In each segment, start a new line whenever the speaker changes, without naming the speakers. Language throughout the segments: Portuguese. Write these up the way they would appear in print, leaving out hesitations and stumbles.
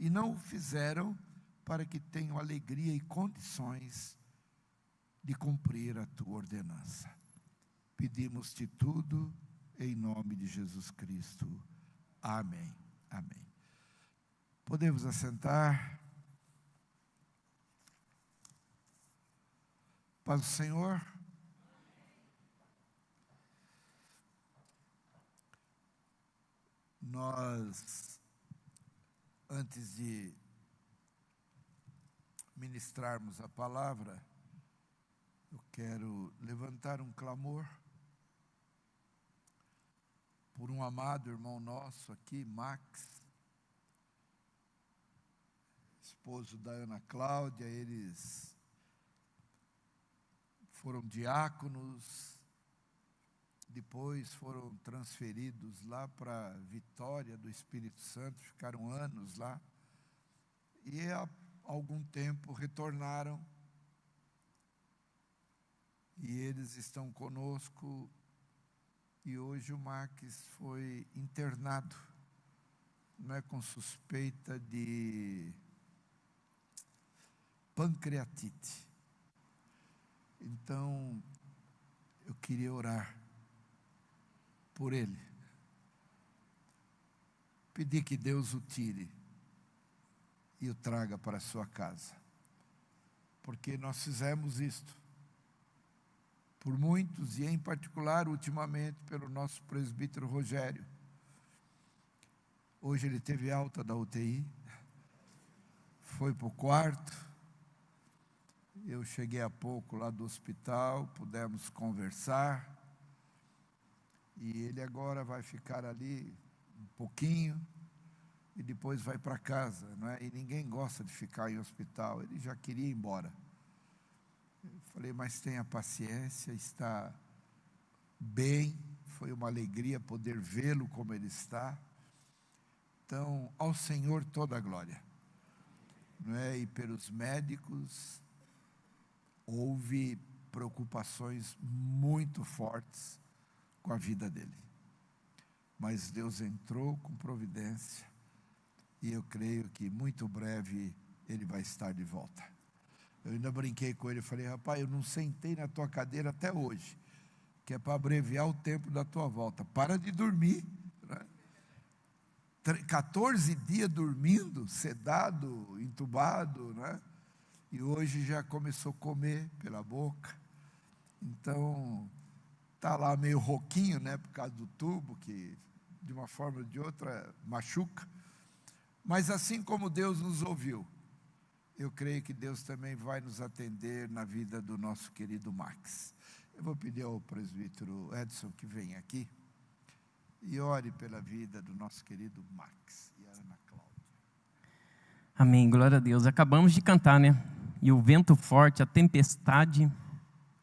e não o fizeram para que tenham alegria e condições de cumprir a tua ordenança. Pedimos-te tudo em nome de Jesus Cristo. Amém. Amém. Podemos assentar. Paz do Senhor. Nós, antes de ministrarmos a palavra, eu quero levantar um clamor por um amado irmão nosso aqui, Max, esposo da Ana Cláudia. Eles foram diáconos, depois foram transferidos lá para Vitória do Espírito Santo, ficaram anos lá, e há algum tempo retornaram, e eles estão conosco. E hoje o Max foi internado, não é, com suspeita de pancreatite. Então, eu queria orar por ele, pedir que Deus o tire e o traga para a sua casa, porque nós fizemos isto por muitos, e em particular, ultimamente, pelo nosso presbítero Rogério. Hoje ele teve alta da UTI, foi para o quarto. Eu cheguei há pouco lá do hospital, pudemos conversar, e ele agora vai ficar ali um pouquinho, e depois vai para casa, não é? E ninguém gosta de ficar em hospital, ele já queria ir embora. Eu falei, mas tenha paciência, está bem, foi uma alegria poder vê-lo como ele está. Então, ao Senhor toda a glória, não é? E pelos médicos, houve preocupações muito fortes com a vida dele, mas Deus entrou com providência, e eu creio que muito breve ele vai estar de volta. Eu ainda brinquei com ele, falei, rapaz, eu não sentei na tua cadeira até hoje, que é para abreviar o tempo da tua volta. Para de dormir, né? 14 dias dormindo, sedado, entubado, né? E hoje já começou a comer pela boca. Então, está lá meio rouquinho, né, por causa do tubo, que de uma forma ou de outra machuca. Mas assim como Deus nos ouviu, eu creio que Deus também vai nos atender na vida do nosso querido Max. Eu vou pedir ao presbítero Edson que venha aqui e ore pela vida do nosso querido Max e a Ana Cláudia.
Amém, glória a Deus. Acabamos de cantar, né? E o vento forte, a tempestade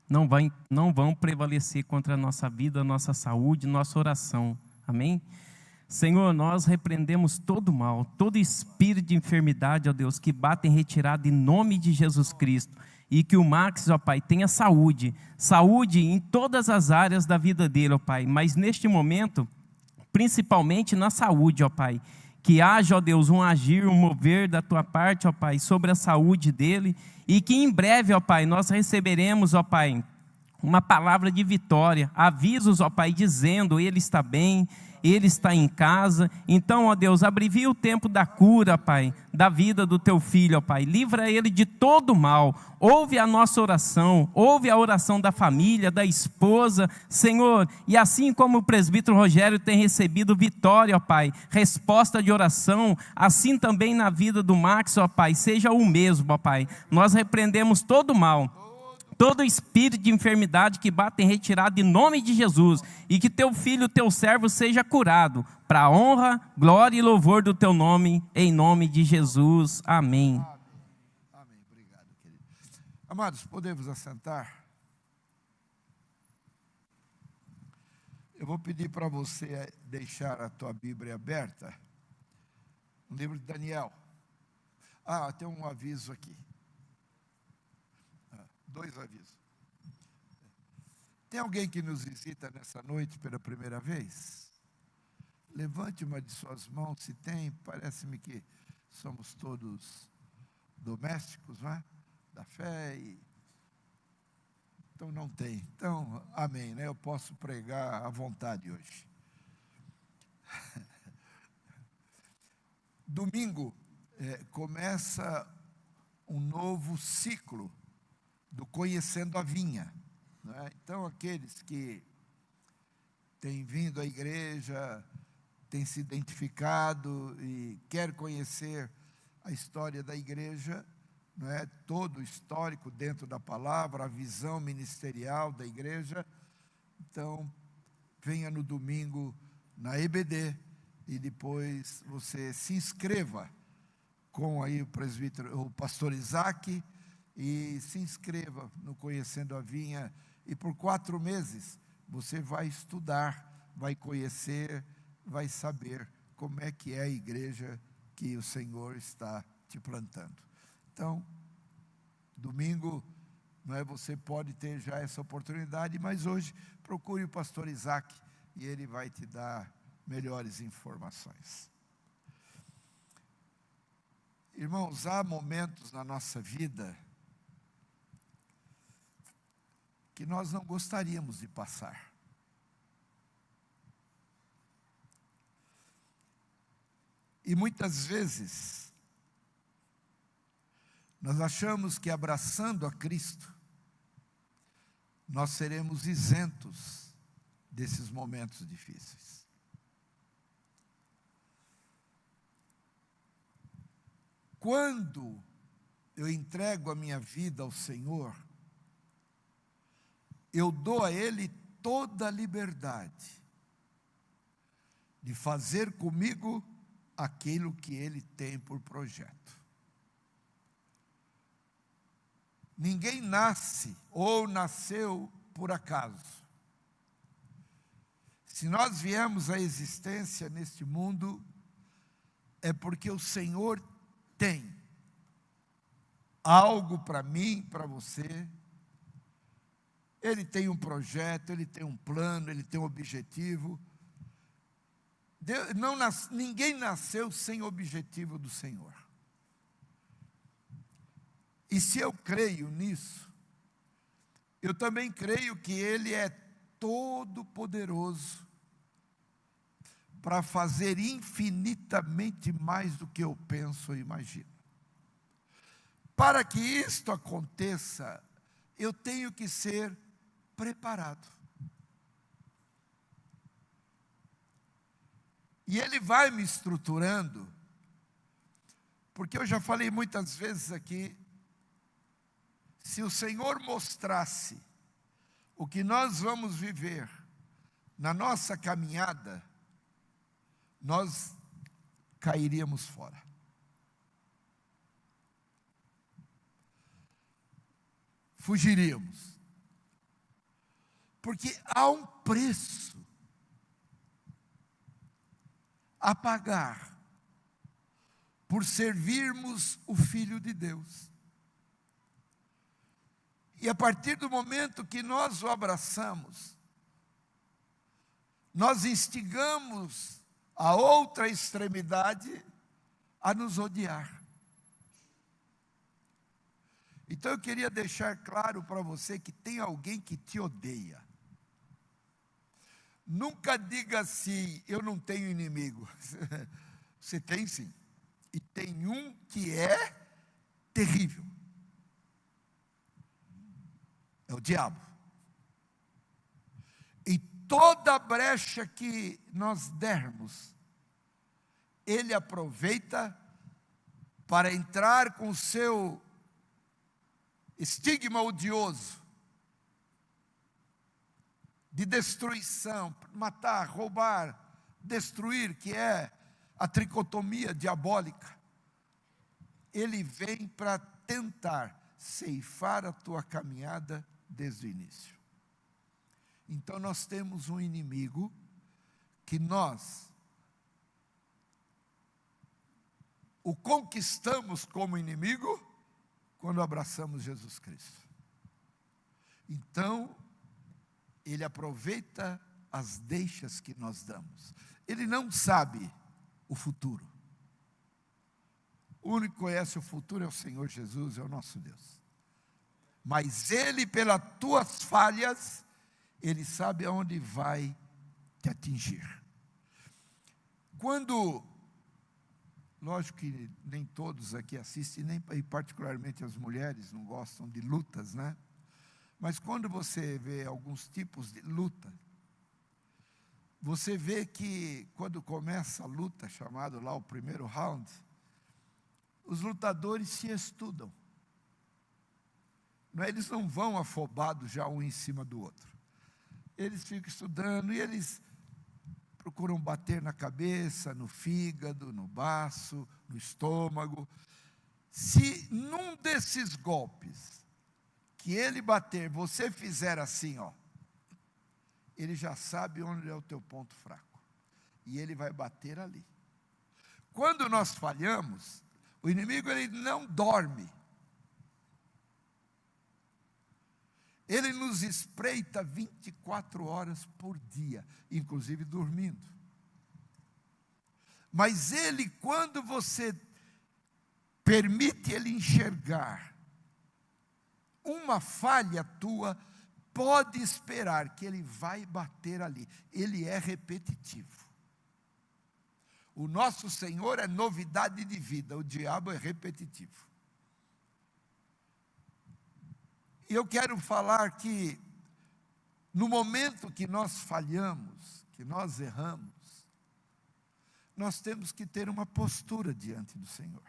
não vão prevalecer contra a nossa vida, a nossa saúde, nossa oração. Amém? Senhor, nós repreendemos todo mal, todo espírito de enfermidade, ó Deus, que bate em retirada em nome de Jesus Cristo. E que o Max, ó Pai, tenha saúde em todas as áreas da vida dele, ó Pai. Mas neste momento, principalmente na saúde, ó Pai. Que haja, ó Deus, um agir, um mover da Tua parte, ó Pai, sobre a saúde dele. E que em breve, ó Pai, nós receberemos, ó Pai, uma palavra de vitória, avisos, ó Pai, dizendo, ele está bem, ele está em casa. Então, ó Deus, abrevia o tempo da cura, Pai, da vida do Teu filho, ó Pai, livra ele de todo mal. Ouve a nossa oração, ouve a oração da família, da esposa, Senhor, e assim como o presbítero Rogério tem recebido vitória, ó Pai, resposta de oração, assim também na vida do Max, ó Pai, seja o mesmo, ó Pai. Nós repreendemos todo mal, todo espírito de enfermidade que bate em retirada em nome de Jesus, e que Teu filho, Teu servo seja curado, para a honra, glória e louvor do Teu nome, em nome de Jesus, amém.
Amém. Amém. Obrigado, querido. Amados, podemos assentar? Eu vou pedir para você deixar a tua Bíblia aberta, no livro de Daniel. Tem um aviso aqui. 2 avisos. Tem alguém que nos visita nessa noite pela primeira vez? Levante uma de suas mãos, se tem. Parece-me que somos todos domésticos, não é? Da fé. Então não tem. Então, amém, né? Eu posso pregar à vontade hoje. Domingo começa um novo ciclo do Conhecendo a Vinha, não é? Então, aqueles que têm vindo à igreja, têm se identificado e querem conhecer a história da igreja, não é? Todo o histórico dentro da palavra, a visão ministerial da igreja. Então, venha no domingo na EBD e depois você se inscreva com aí o pastor Isaac, e se inscreva no Conhecendo a Vinha, e por 4 meses você vai estudar, vai conhecer, vai saber como é que é a igreja que o Senhor está te plantando. Então, domingo, não é, você pode ter já essa oportunidade, mas hoje procure o pastor Isaac e ele vai te dar melhores informações. Irmãos, há momentos na nossa vida que nós não gostaríamos de passar. E muitas vezes, nós achamos que abraçando a Cristo, nós seremos isentos desses momentos difíceis. Quando eu entrego a minha vida ao Senhor, eu dou a Ele toda a liberdade de fazer comigo aquilo que Ele tem por projeto. Ninguém nasce ou nasceu por acaso. Se nós viemos à existência neste mundo, é porque o Senhor tem algo para mim, para você. Ele tem um projeto, Ele tem um plano, Ele tem um objetivo. Ninguém nasceu sem o objetivo do Senhor. E se eu creio nisso, eu também creio que Ele é todo poderoso para fazer infinitamente mais do que eu penso ou imagino. Para que isto aconteça, eu tenho que ser preparado. E Ele vai me estruturando, porque eu já falei muitas vezes aqui, se o Senhor mostrasse o que nós vamos viver na nossa caminhada, nós cairíamos fora. Fugiríamos. Porque há um preço a pagar por servirmos o Filho de Deus. E a partir do momento que nós o abraçamos, nós instigamos a outra extremidade a nos odiar. Então eu queria deixar claro para você que tem alguém que te odeia. Nunca diga assim, eu não tenho inimigo. Você tem sim. E tem um que é terrível. É o diabo. E toda brecha que nós dermos, ele aproveita para entrar com o seu estigma odioso de destruição, matar, roubar, destruir, que é a tricotomia diabólica. Ele vem para tentar ceifar a tua caminhada desde o início. Então nós temos um inimigo que nós o conquistamos como inimigo quando abraçamos Jesus Cristo. Então, ele aproveita as deixas que nós damos. Ele não sabe o futuro. O único que conhece o futuro é o Senhor Jesus, é o nosso Deus. Mas Ele, pelas tuas falhas, Ele sabe aonde vai te atingir. Quando, lógico que nem todos aqui assistem, nem e particularmente as mulheres não gostam de lutas, né? Mas quando você vê alguns tipos de luta, você vê que quando começa a luta, chamado lá o primeiro round, os lutadores se estudam. Não é? Eles não vão afobados já um em cima do outro. Eles ficam estudando e eles procuram bater na cabeça, no fígado, no baço, no estômago. Se num desses golpes que ele bater, você fizer assim, ó, ele já sabe onde é o teu ponto fraco. E ele vai bater ali. Quando nós falhamos, o inimigo ele não dorme. Ele nos espreita 24 horas por dia, inclusive dormindo. Mas ele, quando você permite ele enxergar uma falha tua, pode esperar que ele vai bater ali. Ele é repetitivo. O nosso Senhor é novidade de vida, o diabo é repetitivo. E eu quero falar que, no momento que nós falhamos, que nós erramos, nós temos que ter uma postura diante do Senhor.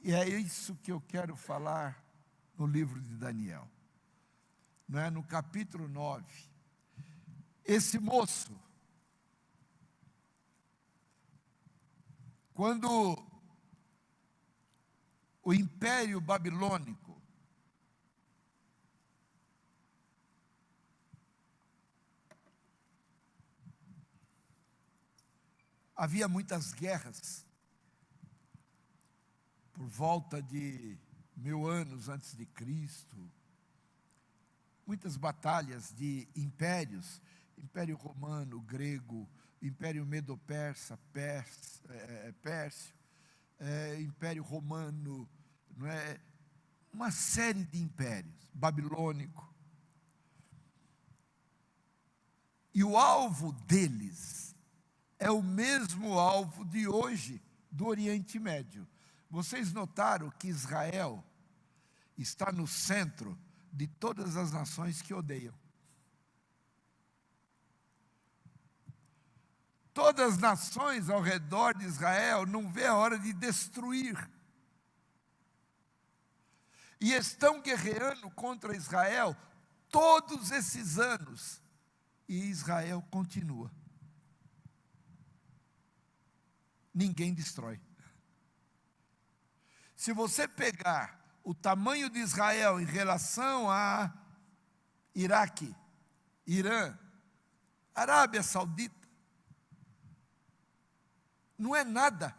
E é isso que eu quero falar no livro de Daniel, não é? No capítulo 9. Esse moço, quando o Império Babilônico havia muitas guerras por volta de 1000 anos antes de Cristo, muitas batalhas de impérios, Império Romano, Grego, Império Medo-Persa, Pérsia, Império Romano, não é? Uma série de impérios, babilônico. E o alvo deles é o mesmo alvo de hoje do Oriente Médio. Vocês notaram que Israel está no centro de todas as nações que odeiam. Todas as nações ao redor de Israel não vê a hora de destruir. E estão guerreando contra Israel todos esses anos. E Israel continua. Ninguém destrói. Se você pegar o tamanho de Israel em relação a Iraque, Irã, Arábia Saudita, não é nada,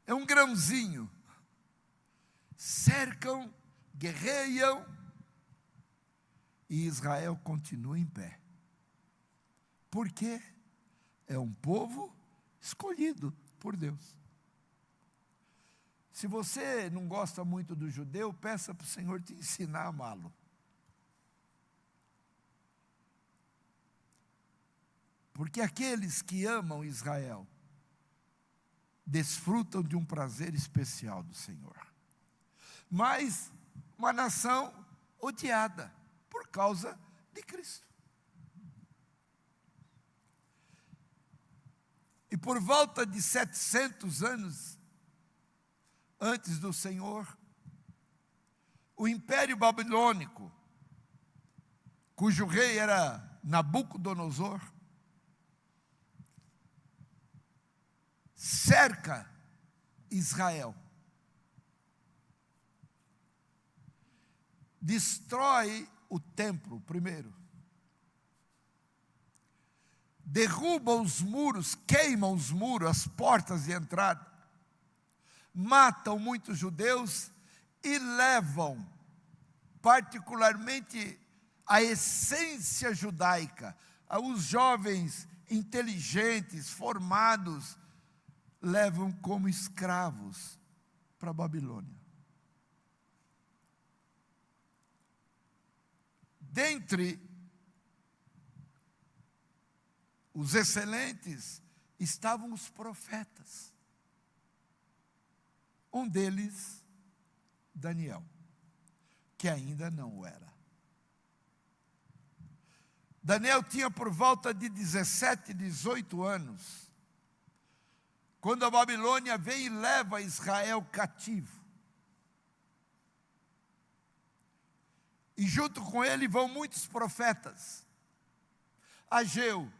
é um grãozinho. Cercam, guerreiam, e Israel continua em pé. Por quê? É um povo escolhido por Deus. Se você não gosta muito do judeu, peça para o Senhor te ensinar a amá-lo. Porque aqueles que amam Israel desfrutam de um prazer especial do Senhor. Mas uma nação odiada por causa de Cristo. E por volta de 700 anos antes do Senhor, o Império Babilônico, cujo rei era Nabucodonosor, cerca Israel. Destrói o templo primeiro. Derruba os muros, queima os muros, as portas de entrada. Matam muitos judeus e levam, particularmente, a essência judaica, os jovens inteligentes, formados, levam como escravos para a Babilônia. Dentre os excelentes estavam os profetas. Um deles, Daniel, que ainda não o era. Daniel tinha por volta de 17, 18 anos, quando a Babilônia vem e leva Israel cativo. E junto com ele vão muitos profetas: Ageu,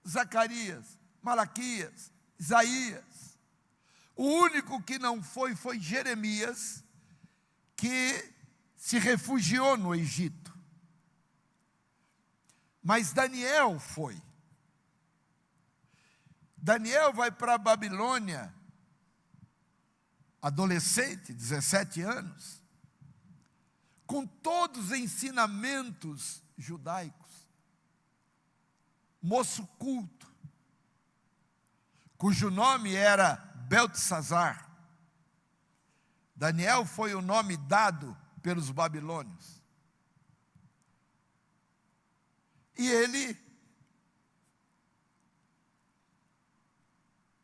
Zacarias, Malaquias, Isaías. O único que não foi Jeremias, que se refugiou no Egito. Mas Daniel foi. Daniel vai para a Babilônia, adolescente, 17 anos, com todos os ensinamentos judaicos. Moço culto, cujo nome era Beltesazar. Daniel foi o nome dado pelos babilônios. E ele,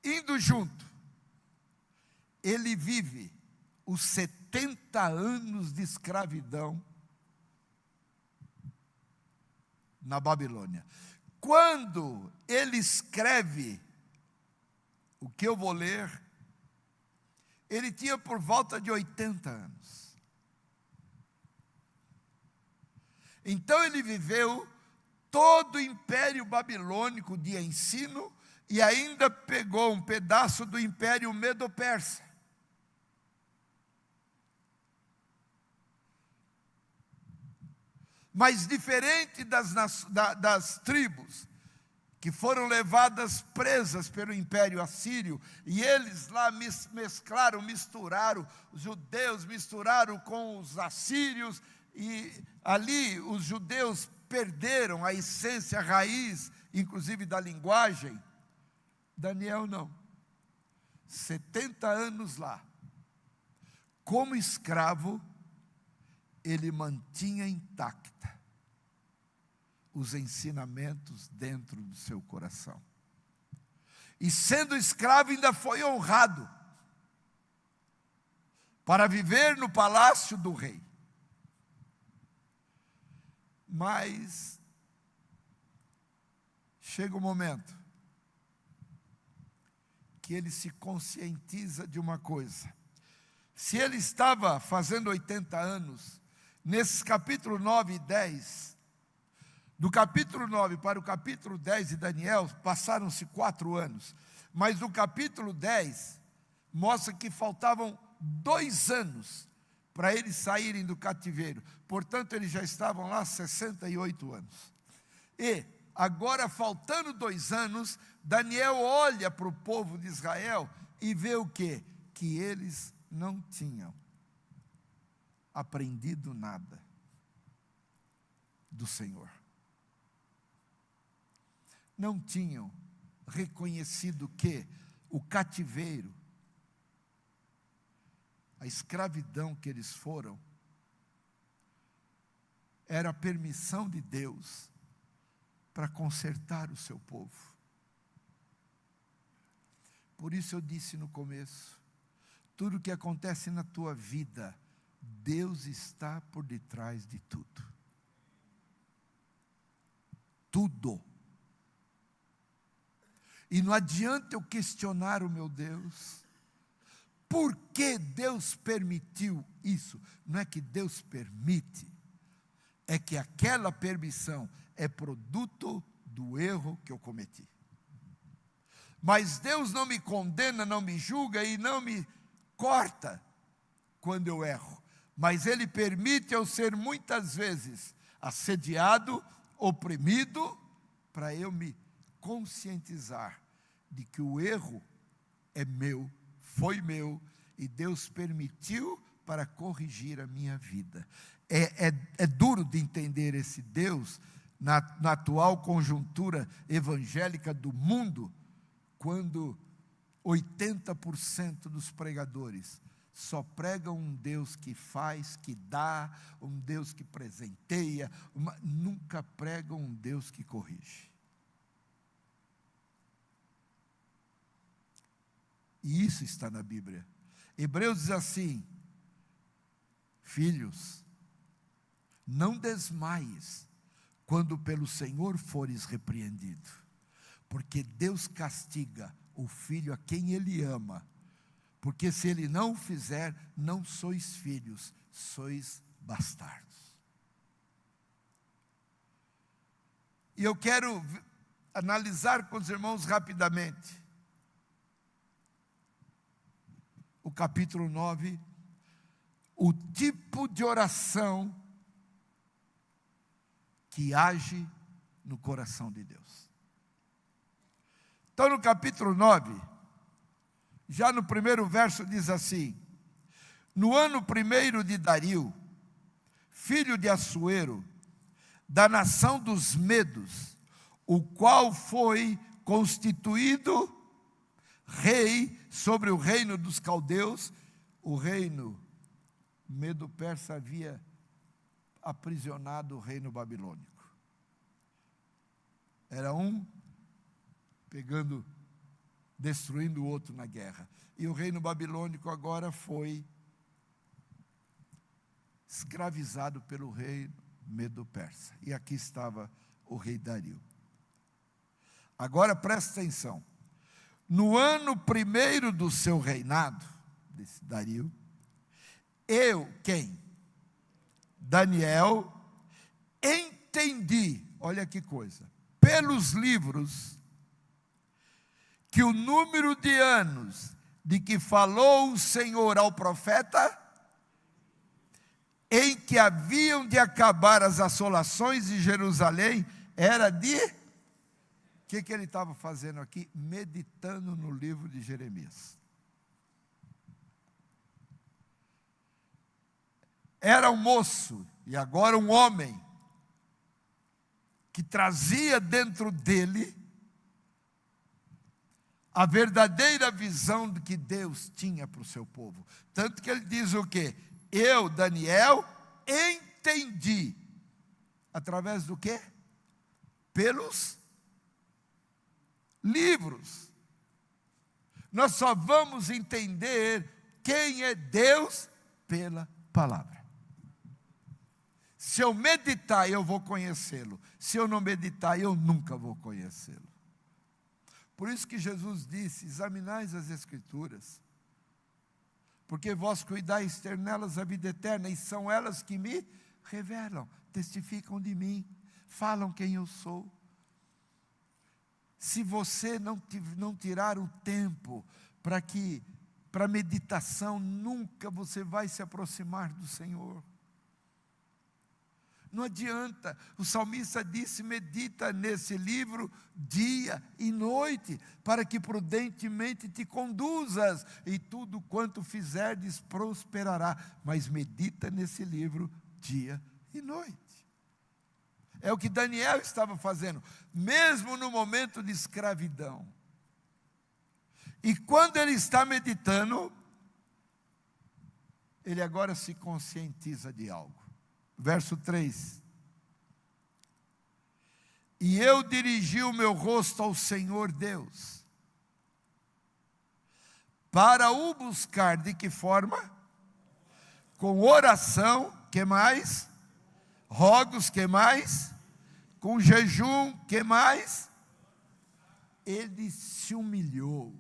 indo junto, ele vive os 70 anos de escravidão na Babilônia. Quando ele escreve o que eu vou ler, ele tinha por volta de 80 anos. Então ele viveu todo o império babilônico de ensino e ainda pegou um pedaço do império medo-persa. Mas diferente das tribos que foram levadas presas pelo Império Assírio, e eles lá misturaram, os judeus misturaram com os assírios, e ali os judeus perderam a essência, a raiz, inclusive da linguagem. Daniel não. 70 anos lá, como escravo, ele mantinha intacta os ensinamentos dentro do seu coração. E sendo escravo ainda foi honrado para viver no palácio do rei. Mas chega um momento que ele se conscientiza de uma coisa. Se ele estava fazendo 80 anos, nesses capítulo 9 e 10, do capítulo 9 para o capítulo 10 de Daniel, passaram-se 4 anos. Mas no capítulo 10, mostra que faltavam 2 anos para eles saírem do cativeiro. Portanto, eles já estavam lá 68 anos. E, agora faltando 2 anos, Daniel olha para o povo de Israel e vê o quê? Que eles não tinham aprendido nada do Senhor. Não tinham reconhecido que o cativeiro, a escravidão que eles foram, era a permissão de Deus para consertar o seu povo. Por isso eu disse no começo, tudo que acontece na tua vida, Deus está por detrás de tudo. Tudo. E não adianta eu questionar o meu Deus. Por que Deus permitiu isso? Não é que Deus permite, é que aquela permissão é produto do erro que eu cometi. Mas Deus não me condena, não me julga e não me corta quando eu erro. Mas Ele permite eu ser muitas vezes assediado, oprimido, para eu me conscientizar de que o erro é meu, foi meu, e Deus permitiu para corrigir a minha vida. É duro de entender esse Deus na atual conjuntura evangélica do mundo, quando 80% dos pregadores só pregam um Deus que faz, que dá, um Deus que presenteia, nunca pregam um Deus que corrige. E isso está na Bíblia. Hebreus diz assim: filhos, não desmaies quando pelo Senhor fores repreendido, porque Deus castiga o filho a quem Ele ama, porque se Ele não o fizer, não sois filhos, sois bastardos. E eu quero analisar com os irmãos rapidamente o capítulo 9, o tipo de oração que age no coração de Deus. Então, no capítulo 9, já no primeiro verso diz assim: no ano primeiro de Dario, filho de Assuero, da nação dos Medos, o qual foi constituído rei sobre o reino dos caldeus. O reino medo-persa havia aprisionado o reino babilônico. Era um destruindo o outro na guerra. E o reino babilônico agora foi escravizado pelo rei medo-persa. E aqui estava o rei Dario. Agora presta atenção. No ano primeiro do seu reinado, desse Dario, quem? Daniel, entendi, olha que coisa, pelos livros, que o número de anos de que falou o Senhor ao profeta, em que haviam de acabar as assolações de Jerusalém, era de... O que ele estava fazendo aqui? Meditando no livro de Jeremias. Era um moço, e agora um homem, que trazia dentro dele a verdadeira visão do que Deus tinha para o seu povo. Tanto que ele diz o quê? Eu, Daniel, entendi. Através do quê? Pelos livros. Nós só vamos entender quem é Deus pela palavra. Se eu meditar, eu vou conhecê-lo. Se eu não meditar, eu nunca vou conhecê-lo. Por isso que Jesus disse: examinais as Escrituras, porque vós cuidais ter nelas a vida eterna, e são elas que me revelam, testificam de mim, falam quem eu sou. Se você não tirar o tempo para meditação, nunca você vai se aproximar do Senhor. Não adianta, o salmista disse: medita nesse livro dia e noite, para que prudentemente te conduzas, e tudo quanto fizerdes prosperará. Mas medita nesse livro dia e noite. É o que Daniel estava fazendo, mesmo no momento de escravidão. E quando ele está meditando, ele agora se conscientiza de algo. Verso 3. E eu dirigi o meu rosto ao Senhor Deus, para o buscar de que forma? Com oração, que mais? Rogos, que mais? Com jejum, que mais? Ele se humilhou.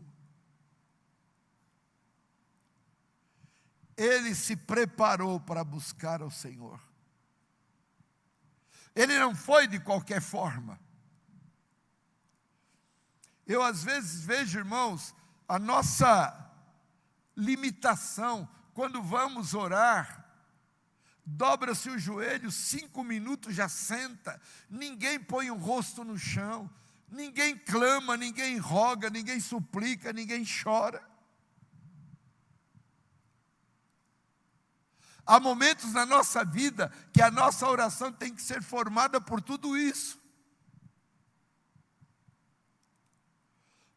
Ele se preparou para buscar ao Senhor. Ele não foi de qualquer forma. Eu às vezes vejo, irmãos, a nossa limitação, quando vamos orar, dobra-se o joelho, 5 minutos já senta, ninguém põe o rosto no chão, ninguém clama, ninguém roga, ninguém suplica, ninguém chora. Há momentos na nossa vida que a nossa oração tem que ser formada por tudo isso.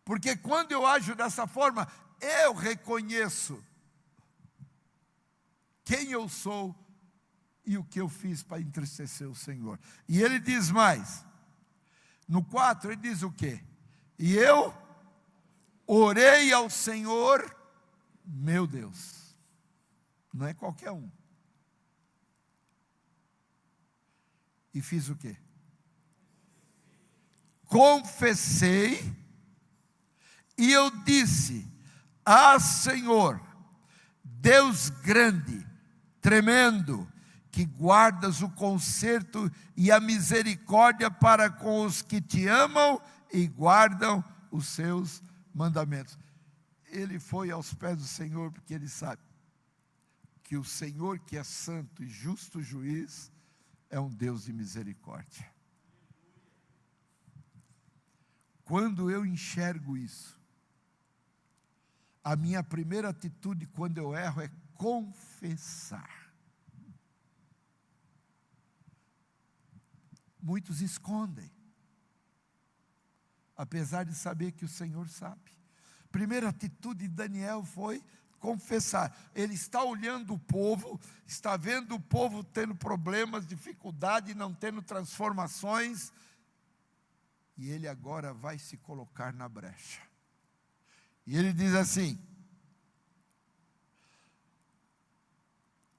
Porque quando eu ajo dessa forma, eu reconheço quem eu sou e o que eu fiz para entristecer o Senhor. E ele diz mais, no 4 ele diz o quê? E eu orei ao Senhor, meu Deus. Não é qualquer um. E fiz o quê? Confessei, e eu disse: ah, Senhor, Deus grande, tremendo, que guardas o conserto e a misericórdia para com os que te amam e guardam os seus mandamentos. Ele foi aos pés do Senhor porque ele sabe que o Senhor, que é santo e justo juiz, é um Deus de misericórdia. Quando eu enxergo isso, a minha primeira atitude quando eu erro é confessar. Muitos escondem, apesar de saber que o Senhor sabe. Primeira atitude de Daniel foi confessar. Ele está olhando o povo, está vendo o povo tendo problemas, dificuldade, não tendo transformações, e ele agora vai se colocar na brecha. E ele diz assim,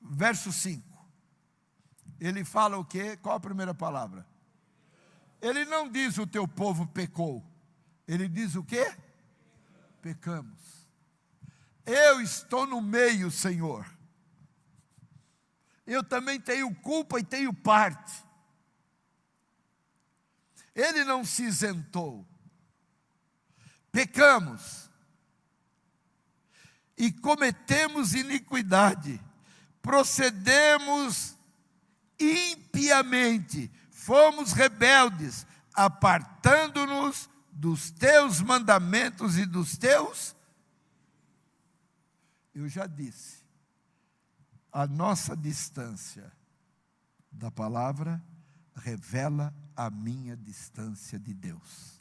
verso 5, ele fala o quê? Qual a primeira palavra? Ele não diz o teu povo pecou, ele diz o quê? Pecamos. Eu estou no meio, Senhor. Eu também tenho culpa e tenho parte. Ele não se isentou. Pecamos. E cometemos iniquidade. Procedemos impiamente. Fomos rebeldes, apartando-nos dos teus mandamentos e dos teus. Eu já disse, a nossa distância da palavra revela a minha distância de Deus.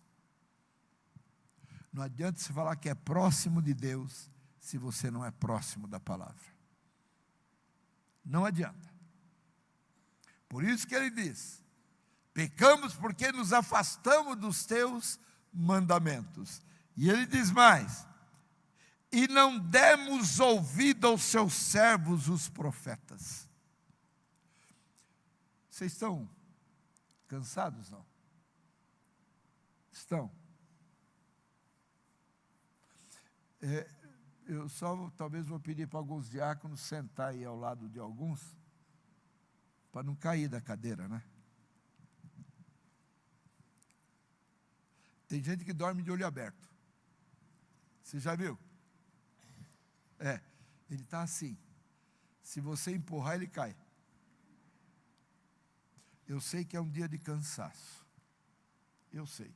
Não adianta você falar que é próximo de Deus, se você não é próximo da palavra. Não adianta. Por isso que ele diz, pecamos porque nos afastamos dos teus mandamentos. E ele diz mais, e não demos ouvido aos seus servos, os profetas. Vocês estão cansados, não? Estão? Eu só talvez vou pedir para alguns diáconos sentar aí ao lado de alguns, para não cair da cadeira, né? Tem gente que dorme de olho aberto. Você já viu? Ele está assim. Se você empurrar, ele cai. Eu sei que é um dia de cansaço. Eu sei.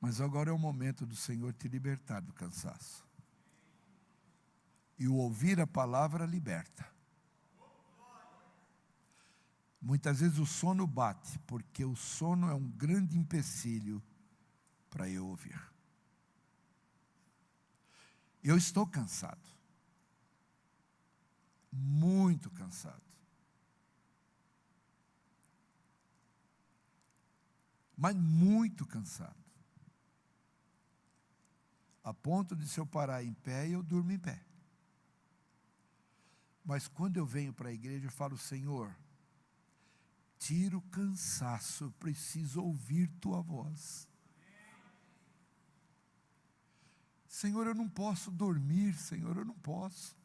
Mas agora é o momento do Senhor te libertar do cansaço. E o ouvir a palavra liberta. Muitas vezes o sono bate, porque o sono é um grande empecilho para eu ouvir. Eu estou cansado. Muito cansado. Mas muito cansado. A ponto de se eu parar em pé, eu durmo em pé. Mas quando eu venho para a igreja, eu falo, Senhor, tira o cansaço, eu preciso ouvir tua voz. Senhor, eu não posso dormir, Senhor, eu não posso.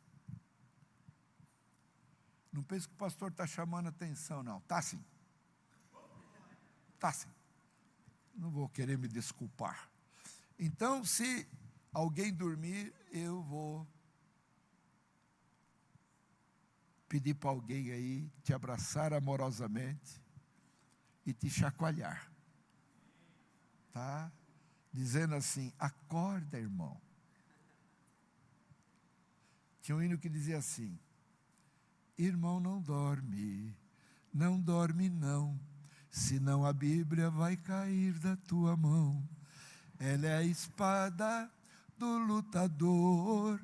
Não pense que o pastor está chamando atenção, não. Está sim. Está sim. Não vou querer me desculpar. Então, se alguém dormir, eu vou pedir para alguém aí te abraçar amorosamente e te chacoalhar. Tá? Dizendo assim, acorda, irmão. Tinha um hino que dizia assim, irmão, não dorme não, senão a Bíblia vai cair da tua mão. Ela é a espada do lutador,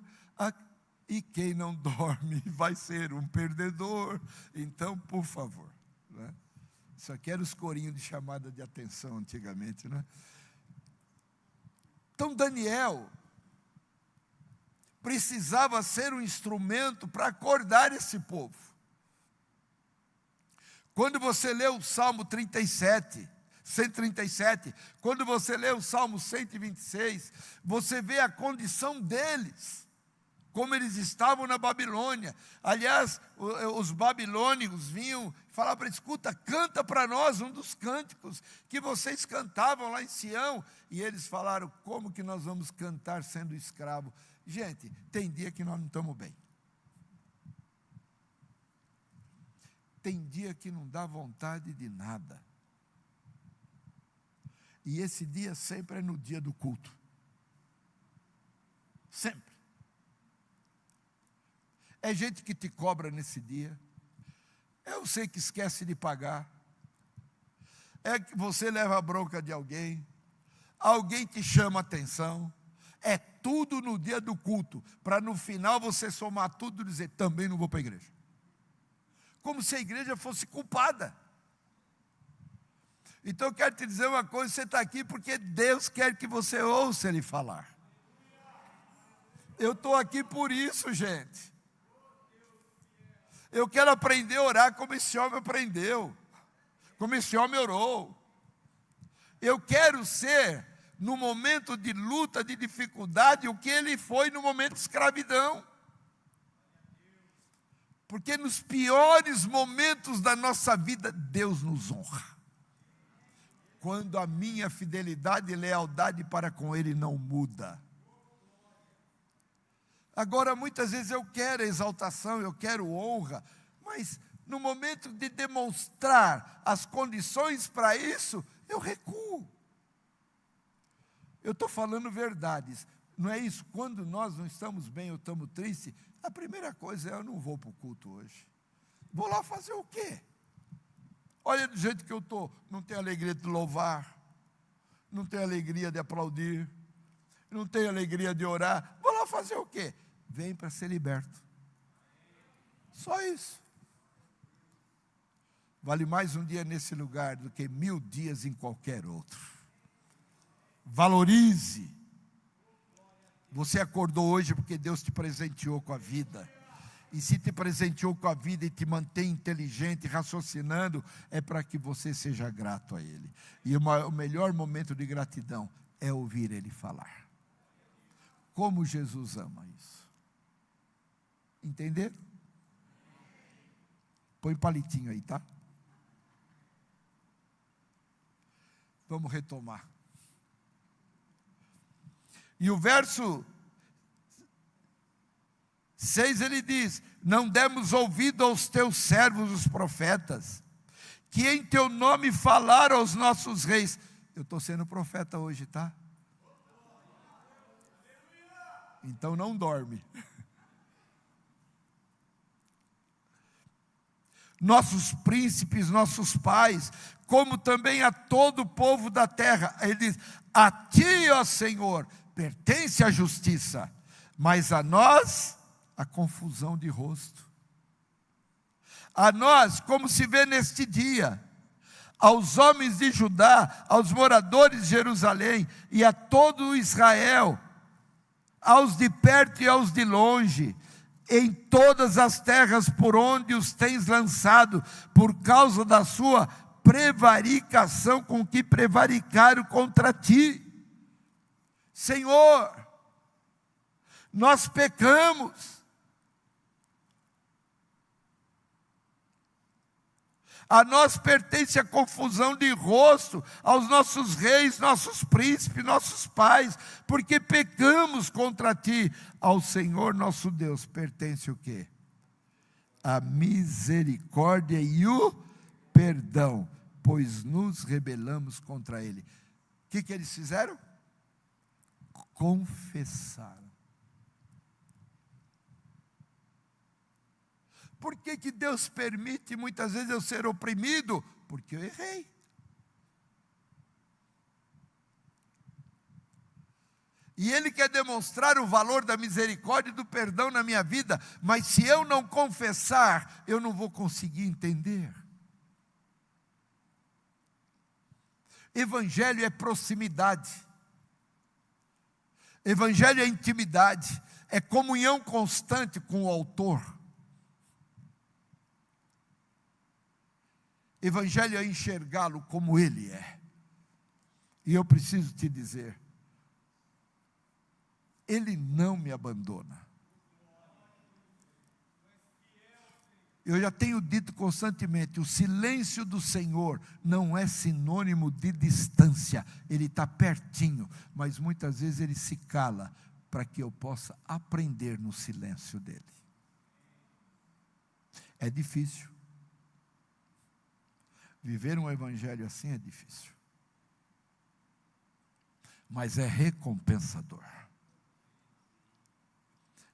e quem não dorme vai ser um perdedor. Então, por favor, né? Isso aqui era os corinhos de chamada de atenção antigamente, né? Então Daniel precisava ser um instrumento para acordar esse povo. Quando você lê o Salmo 137, quando você lê o Salmo 126, você vê a condição deles, como eles estavam na Babilônia. Aliás, os babilônicos vinham e falavam para eles: escuta, canta para nós um dos cânticos que vocês cantavam lá em Sião. E eles falaram: como que nós vamos cantar sendo escravo? Gente, tem dia que nós não estamos bem. Tem dia que não dá vontade de nada. E esse dia sempre é no dia do culto. Sempre. É gente que te cobra nesse dia. É você que esquece de pagar. É que você leva a bronca de alguém. Alguém te chama a atenção. É tudo no dia do culto, para no final você somar tudo e dizer: também não vou para a igreja. Como se a igreja fosse culpada. Então eu quero te dizer uma coisa: você está aqui porque Deus quer que você ouça Ele falar. Eu estou aqui por isso, gente. Eu quero aprender a orar como esse homem aprendeu, como esse homem orou. Eu quero ser, no momento de luta, de dificuldade, o que ele foi no momento de escravidão. Porque nos piores momentos da nossa vida, Deus nos honra. Quando a minha fidelidade e lealdade para com Ele não muda. Agora, muitas vezes eu quero exaltação, eu quero honra, mas no momento de demonstrar as condições para isso, eu recuo. Eu estou falando verdades, não é isso? Quando nós não estamos bem ou estamos tristes, a primeira coisa é: eu não vou para o culto hoje. Vou lá fazer o quê? Olha do jeito que eu estou, não tenho alegria de louvar, não tenho alegria de aplaudir, não tenho alegria de orar. Vou lá fazer o quê? Vem para ser liberto. Só isso. Vale mais um dia nesse lugar do que 1000 dias em qualquer outro. Valorize. Você acordou hoje porque Deus te presenteou com a vida. E se te presenteou com a vida e te mantém inteligente, raciocinando, é para que você seja grato a Ele. E o melhor momento de gratidão é ouvir Ele falar. Como Jesus ama isso. Entenderam? Põe palitinho aí, tá? Vamos retomar. E o verso 6 ele diz: não demos ouvido aos teus servos os profetas, que em teu nome falaram aos nossos reis. Eu estou sendo profeta hoje, tá? Então não dorme. Nossos príncipes, nossos pais, como também a todo o povo da terra. Ele diz: a ti, ó Senhor, pertence a justiça, mas a nós a confusão de rosto. A nós, como se vê neste dia, aos homens de Judá, aos moradores de Jerusalém e a todo Israel, aos de perto e aos de longe, em todas as terras por onde os tens lançado, por causa da sua prevaricação com que prevaricaram contra ti. Senhor, nós pecamos. A nós pertence a confusão de rosto, aos nossos reis, nossos príncipes, nossos pais, porque pecamos contra ti. Ao Senhor nosso Deus pertence o quê? A misericórdia e o perdão, pois nos rebelamos contra Ele. O que eles fizeram? Confessaram. Por que Deus permite muitas vezes eu ser oprimido? Porque eu errei. E Ele quer demonstrar o valor da misericórdia e do perdão na minha vida, mas se eu não confessar, eu não vou conseguir entender. Evangelho é proximidade. Evangelho é intimidade, é comunhão constante com o autor. Evangelho é enxergá-lo como ele é. E eu preciso te dizer, ele não me abandona. Eu já tenho dito constantemente, o silêncio do Senhor não é sinônimo de distância. Ele está pertinho, mas muitas vezes Ele se cala para que eu possa aprender no silêncio dEle. É difícil. Viver um evangelho assim é difícil. Mas é recompensador.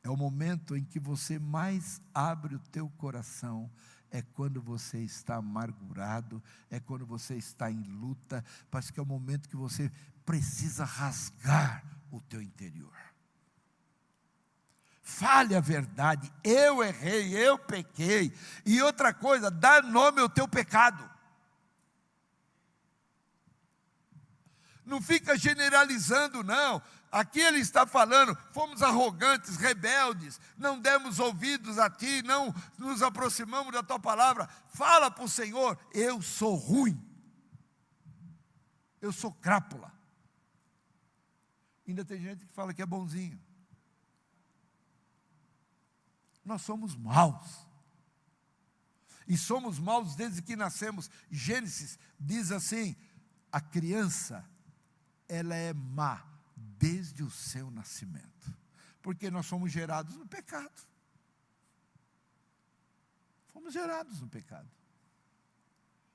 É o momento em que você mais abre o teu coração, é quando você está amargurado, é quando você está em luta, parece que é o momento que você precisa rasgar o teu interior. Fale a verdade, eu errei, eu pequei, e outra coisa, dá nome ao teu pecado. Não fica generalizando, não. Aqui ele está falando, fomos arrogantes, rebeldes, não demos ouvidos a ti, não nos aproximamos da tua palavra. Fala para o Senhor, eu sou ruim, eu sou crápula. Ainda tem gente que fala que é bonzinho. Nós somos maus. E somos maus desde que nascemos. Gênesis diz assim, a criança, ela é má desde o seu nascimento, porque nós somos gerados no pecado. Fomos gerados no pecado.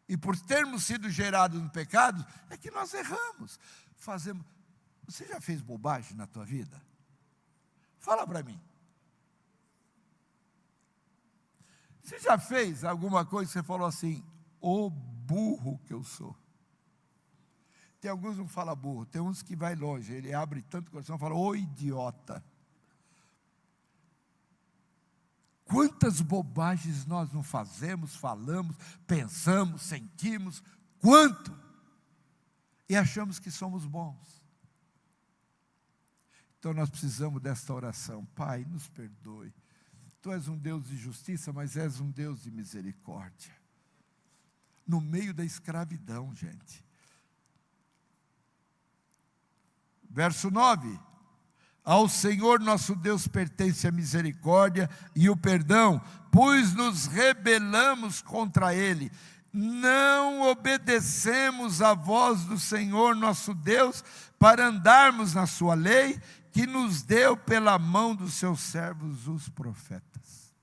E por termos sido gerados no pecado, é que nós erramos. Você já fez bobagem na tua vida? Fala para mim. Você já fez alguma coisa que você falou assim, ô burro que eu sou? Tem alguns que não falam burro, tem uns que vai longe, ele abre tanto o coração e fala, ô idiota. Quantas bobagens nós não fazemos, falamos, pensamos, sentimos, quanto? E achamos que somos bons. Então nós precisamos desta oração, Pai, nos perdoe. Tu és um Deus de justiça, mas és um Deus de misericórdia. No meio da escravidão, gente. Verso 9, ao Senhor nosso Deus pertence a misericórdia e o perdão, pois nos rebelamos contra Ele, não obedecemos à voz do Senhor nosso Deus, para andarmos na sua lei, que nos deu pela mão dos seus servos os profetas.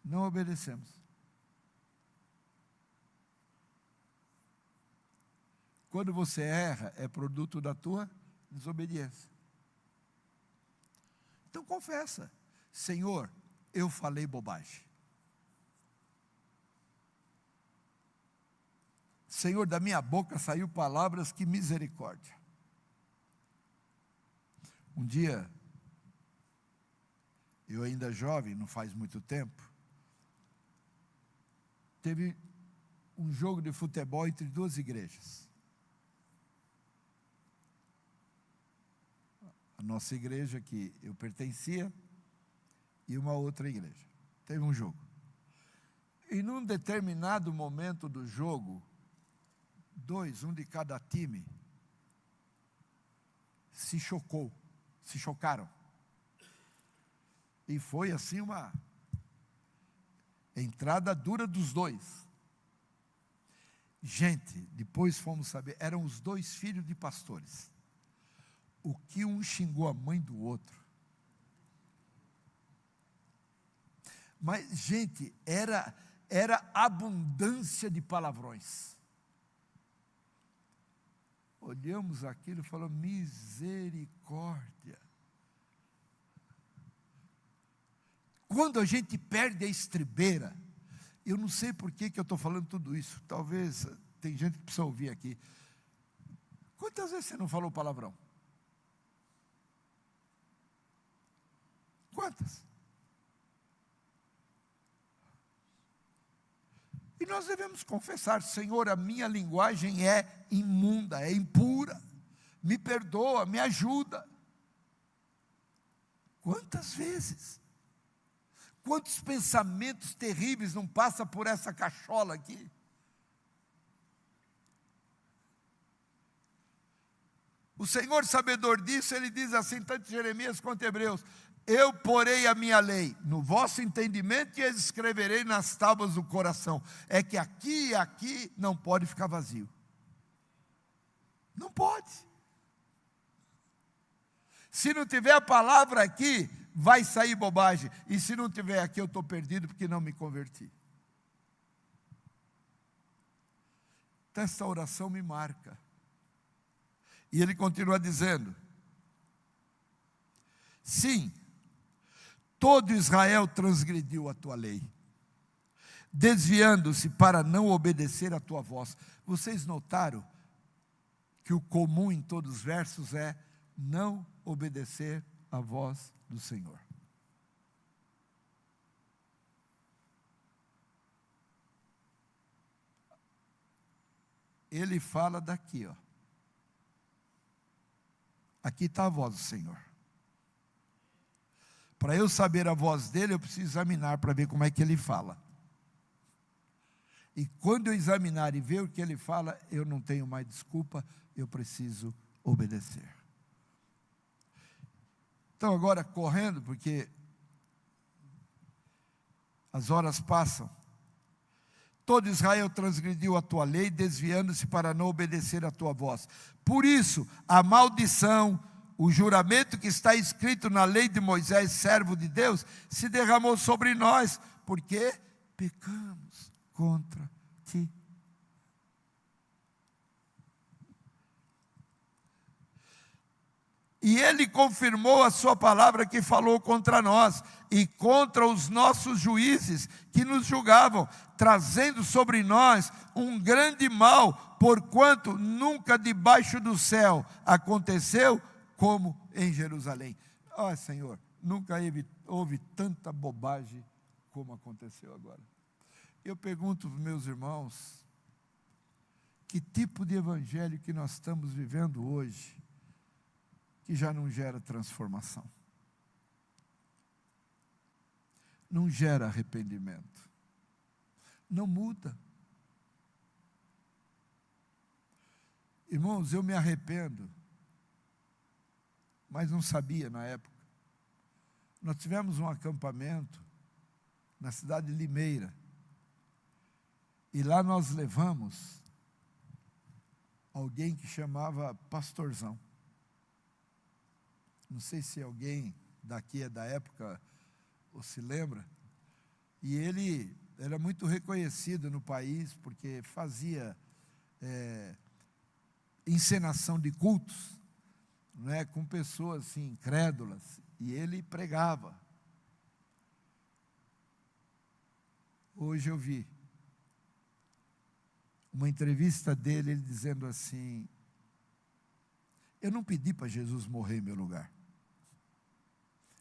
Não obedecemos. Quando você erra, é produto da tua desobediência. Então confessa, Senhor, eu falei bobagem. Senhor, da minha boca saiu palavras, que misericórdia. Um dia, eu ainda jovem, não faz muito tempo, teve um jogo de futebol entre duas igrejas. A nossa igreja que eu pertencia e uma outra igreja. Teve um jogo. E num determinado momento do jogo, um de cada time, se chocaram. E foi assim uma entrada dura dos dois. Gente, depois fomos saber, eram os dois filhos de pastores. O que um xingou a mãe do outro. Mas, gente, era abundância de palavrões. Olhamos aquilo e falamos, misericórdia. Quando a gente perde a estribeira, eu não sei por que eu estou falando tudo isso, talvez tem gente que precisa ouvir aqui. Quantas vezes você não falou palavrão? Quantas? E nós devemos confessar: Senhor, a minha linguagem é imunda, é impura. Me perdoa, me ajuda. Quantas vezes? Quantos pensamentos terríveis não passam por essa cachola aqui? O Senhor, sabedor disso, Ele diz assim, tanto em Jeremias quanto em Hebreus: eu porei a minha lei no vosso entendimento e as escreverei nas tábuas do coração. É que aqui e aqui não pode ficar vazio. Não pode. Se não tiver a palavra aqui, vai sair bobagem. E se não tiver aqui, eu estou perdido porque não me converti. Então, essa oração me marca. E ele continua dizendo: sim, todo Israel transgrediu a tua lei, desviando-se para não obedecer a tua voz. Vocês notaram que o comum em todos os versos é não obedecer a voz do Senhor. Ele fala daqui, ó. Aqui está a voz do Senhor. Para eu saber a voz dele, eu preciso examinar para ver como é que ele fala. E quando eu examinar e ver o que ele fala, eu não tenho mais desculpa, eu preciso obedecer. Então agora correndo, porque as horas passam. Todo Israel transgrediu a tua lei, desviando-se para não obedecer a tua voz. Por isso, a maldição, o juramento que está escrito na lei de Moisés, servo de Deus, se derramou sobre nós, porque pecamos contra ti. E ele confirmou a sua palavra que falou contra nós e contra os nossos juízes que nos julgavam, trazendo sobre nós um grande mal, porquanto nunca debaixo do céu aconteceu como em Jerusalém. Ó Senhor, nunca houve tanta bobagem como aconteceu agora. Eu pergunto para os meus irmãos, que tipo de evangelho que nós estamos vivendo hoje, que já não gera transformação, não gera arrependimento, não muda. Irmãos, eu me arrependo, mas não sabia na época. Nós tivemos um acampamento na cidade de Limeira, e lá nós levamos alguém que chamava Pastorzão. Não sei se alguém daqui é da época ou se lembra. E ele era muito reconhecido no país porque fazia encenação de cultos, né, com pessoas assim, incrédulas. E ele pregava. Hoje eu vi uma entrevista dele, ele dizendo assim: eu não pedi para Jesus morrer em meu lugar.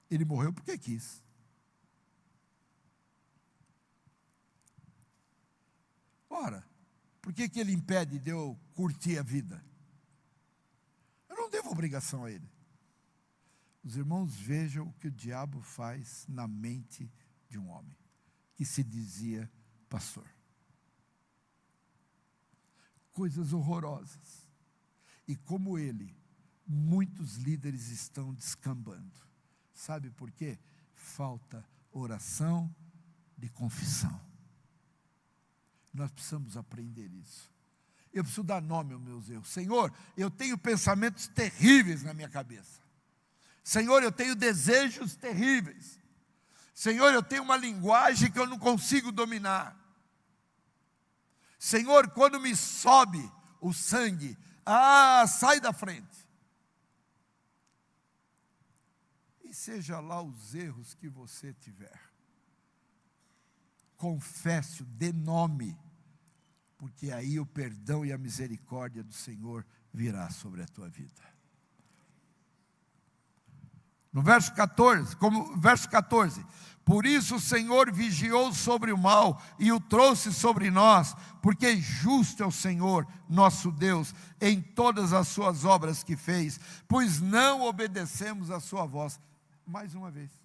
Ele morreu porque quis. Ora, por que ele impede de eu curtir a vida? Eu não devo obrigação a ele. Os irmãos vejam o que o diabo faz na mente de um homem que se dizia pastor. Coisas horrorosas. E como ele, muitos líderes estão descambando. Sabe por quê? Falta oração de confissão. Nós precisamos aprender isso. Eu preciso dar nome aos meus erros. Senhor, eu tenho pensamentos terríveis na minha cabeça. Senhor, eu tenho desejos terríveis. Senhor, eu tenho uma linguagem que eu não consigo dominar. Senhor, quando me sobe o sangue, sai da frente. E seja lá os erros que você tiver, confesse-o, dê nome, porque aí o perdão e a misericórdia do Senhor virá sobre a tua vida. No verso 14, por isso o Senhor vigiou sobre o mal e o trouxe sobre nós, porque justo é o Senhor, nosso Deus, em todas as suas obras que fez, pois não obedecemos a sua voz. Mais uma vez.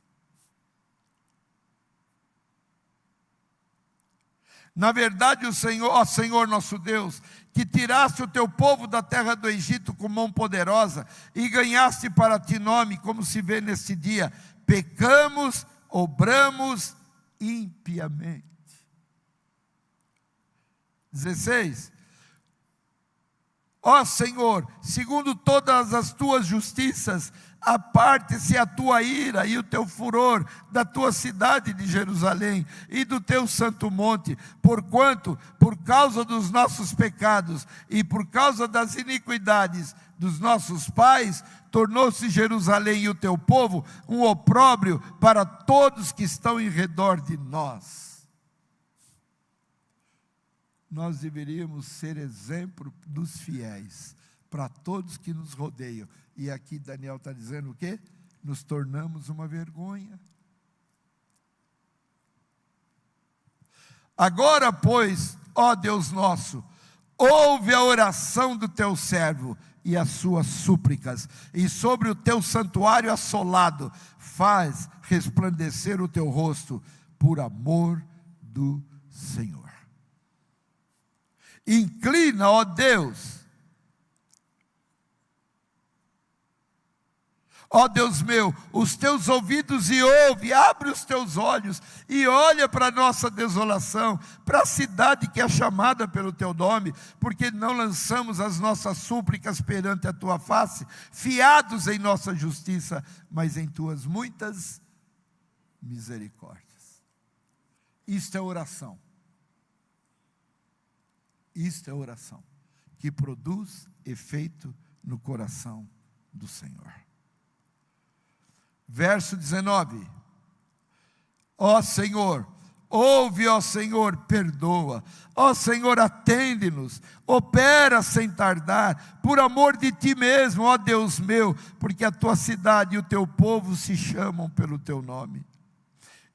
Na verdade, o Senhor, ó Senhor nosso Deus, que tiraste o teu povo da terra do Egito com mão poderosa e ganhaste para ti nome, como se vê neste dia, pecamos, obramos impiamente. 16. Ó Senhor, segundo todas as tuas justiças, aparte-se a tua ira e o teu furor da tua cidade de Jerusalém e do teu santo monte, porquanto, por causa dos nossos pecados e por causa das iniquidades dos nossos pais, tornou-se Jerusalém e o teu povo um opróbrio para todos que estão em redor de nós. Nós deveríamos ser exemplo dos fiéis para todos que nos rodeiam. E aqui Daniel está dizendo o quê? Nos tornamos uma vergonha. Agora, pois, ó Deus nosso, ouve a oração do teu servo e as suas súplicas, e sobre o teu santuário assolado, faz resplandecer o teu rosto, por amor do Senhor. Inclina, ó Deus, ó Deus meu, os teus ouvidos e ouve, abre os teus olhos e olha para a nossa desolação, para a cidade que é chamada pelo teu nome, porque não lançamos as nossas súplicas perante a tua face, fiados em nossa justiça, mas em tuas muitas misericórdias. Isto é oração. Isto é oração, que produz efeito no coração do Senhor. Verso 19. Ó Senhor, ouve, ó Senhor, perdoa. Ó Senhor, atende-nos. Opera sem tardar, por amor de ti mesmo, ó Deus meu, porque a tua cidade e o teu povo se chamam pelo teu nome.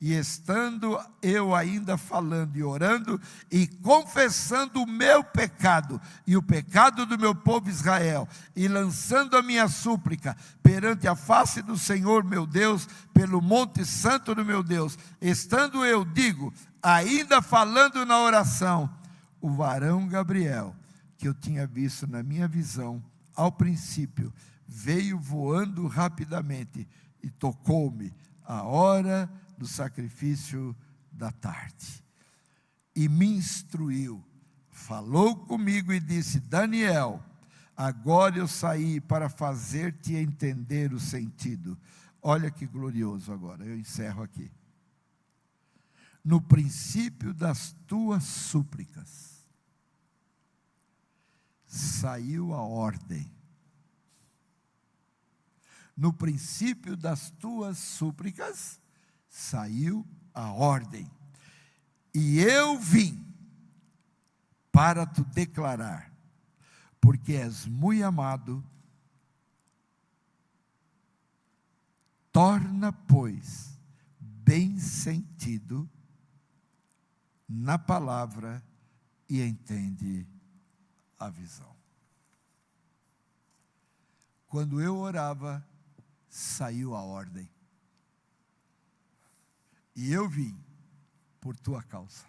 E estando eu ainda falando e orando e confessando o meu pecado e o pecado do meu povo Israel, e lançando a minha súplica perante a face do Senhor meu Deus, pelo monte santo do meu Deus, estando eu, digo, ainda falando na oração, o varão Gabriel, que eu tinha visto na minha visão, ao princípio, veio voando rapidamente e tocou-me a hora do sacrifício da tarde, e me instruiu, falou comigo e disse: Daniel, agora eu saí para fazer-te entender o sentido. Olha que glorioso agora, eu encerro aqui. No princípio das tuas súplicas, saiu a ordem. No princípio das tuas súplicas, saiu a ordem, e eu vim para te declarar, porque és muito amado, torna, pois, bem sentido na palavra e entende a visão. Quando eu orava, saiu a ordem. E eu vim por tua causa.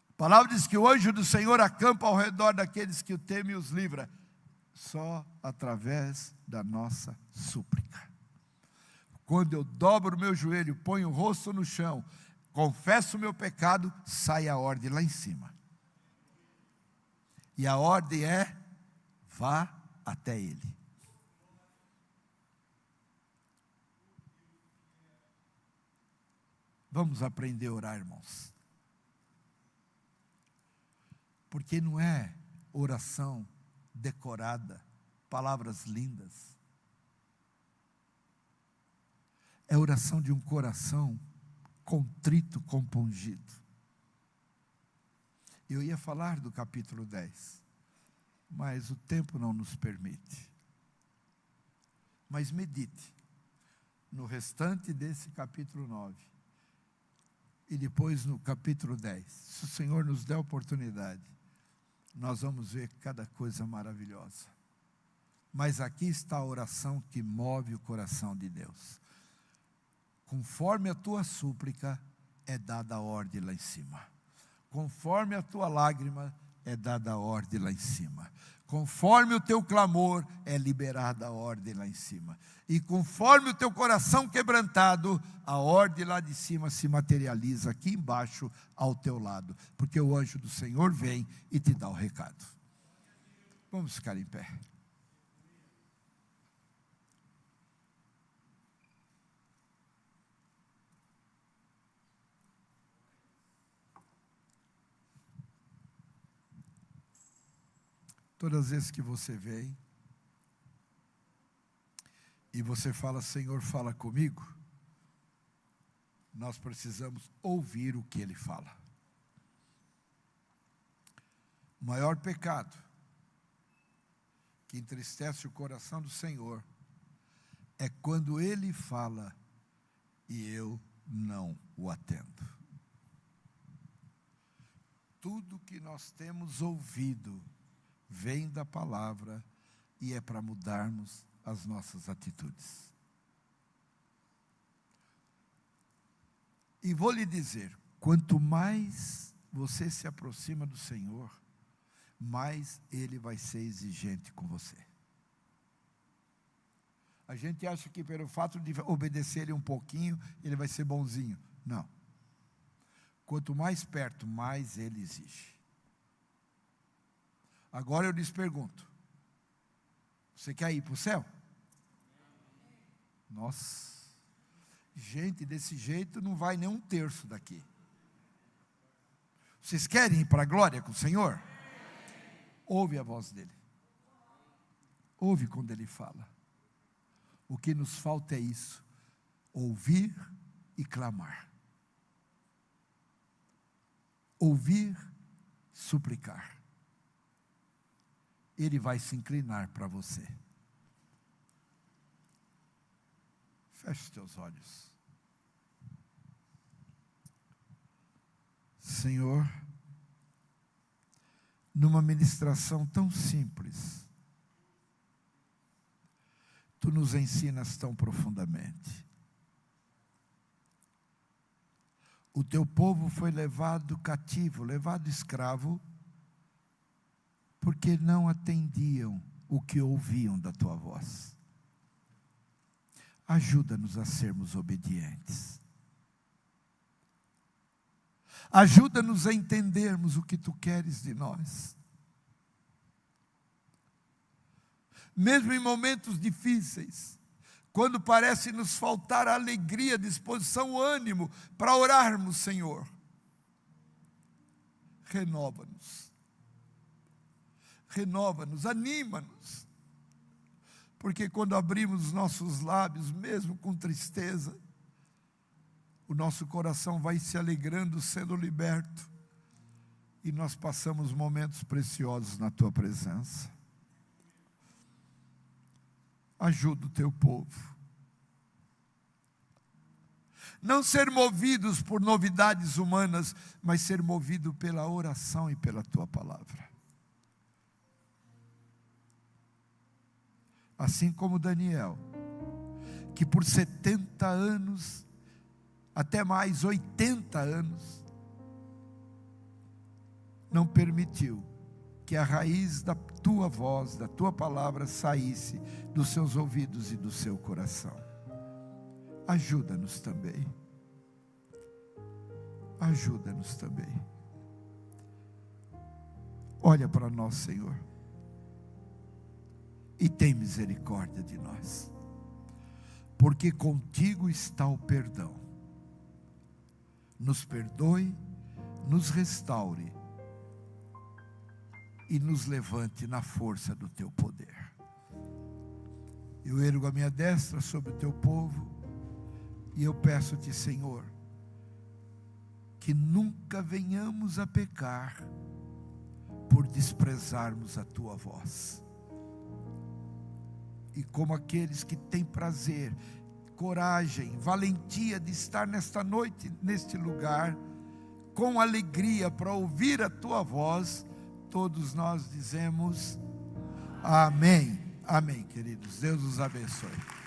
A palavra diz que o anjo do Senhor acampa ao redor daqueles que o temem e os livra, só através da nossa súplica. Quando eu dobro o meu joelho, ponho o rosto no chão, confesso o meu pecado, sai a ordem lá em cima. E a ordem é: vá até Ele. Vamos aprender a orar, irmãos. Porque não é oração decorada, palavras lindas. É oração de um coração contrito, compungido. Eu ia falar do capítulo 10, mas o tempo não nos permite. Mas medite no restante desse capítulo 9 e depois no capítulo 10. Se o Senhor nos der a oportunidade, nós vamos ver cada coisa maravilhosa. Mas aqui está a oração que move o coração de Deus. Conforme a tua súplica, é dada a ordem lá em cima. Conforme a tua lágrima, é dada a ordem lá em cima. Conforme o teu clamor, é liberada a ordem lá em cima. E conforme o teu coração quebrantado, a ordem lá de cima se materializa aqui embaixo ao teu lado. Porque o anjo do Senhor vem e te dá o recado. Vamos ficar em pé. Todas as vezes que você vem e você fala, Senhor, fala comigo, nós precisamos ouvir o que Ele fala. O maior pecado que entristece o coração do Senhor é quando Ele fala e eu não o atendo. Tudo que nós temos ouvido vem da palavra e é para mudarmos as nossas atitudes. E vou lhe dizer, quanto mais você se aproxima do Senhor, mais Ele vai ser exigente com você. A gente acha que pelo fato de obedecer Ele um pouquinho, Ele vai ser bonzinho. Não. Quanto mais perto, mais Ele exige. Agora eu lhes pergunto, você quer ir para o céu? Nossa, gente, desse jeito não vai nem um terço daqui. Vocês querem ir para a glória com o Senhor? Ouve a voz dEle. Ouve quando Ele fala. O que nos falta é isso, ouvir e clamar. Ouvir, suplicar. Ele vai se inclinar para você. Feche os teus olhos. Senhor, numa ministração tão simples, Tu nos ensinas tão profundamente. O Teu povo foi levado cativo, levado escravo, porque não atendiam o que ouviam da Tua voz. Ajuda-nos a sermos obedientes. Ajuda-nos a entendermos o que Tu queres de nós. Mesmo em momentos difíceis, quando parece nos faltar a alegria, disposição, o ânimo para orarmos, Senhor, renova-nos. Renova-nos, anima-nos, porque quando abrimos os nossos lábios, mesmo com tristeza, o nosso coração vai se alegrando, sendo liberto, e nós passamos momentos preciosos na Tua presença. Ajuda o Teu povo. Não ser movidos por novidades humanas, mas ser movido pela oração e pela Tua palavra. Assim como Daniel, que por 70 anos, até mais 80 anos, não permitiu que a raiz da Tua voz, da Tua palavra saísse dos seus ouvidos e do seu coração. Ajuda-nos também. Ajuda-nos também. Olha para nós, Senhor, e tem misericórdia de nós, porque contigo está o perdão. Nos perdoe, nos restaure e nos levante na força do Teu poder. Eu ergo a minha destra sobre o Teu povo e eu peço-te, Senhor, que nunca venhamos a pecar por desprezarmos a tua voz. E como aqueles que têm prazer, coragem, valentia de estar nesta noite, neste lugar, com alegria para ouvir a tua voz, todos nós dizemos amém. Amém, queridos. Deus os abençoe.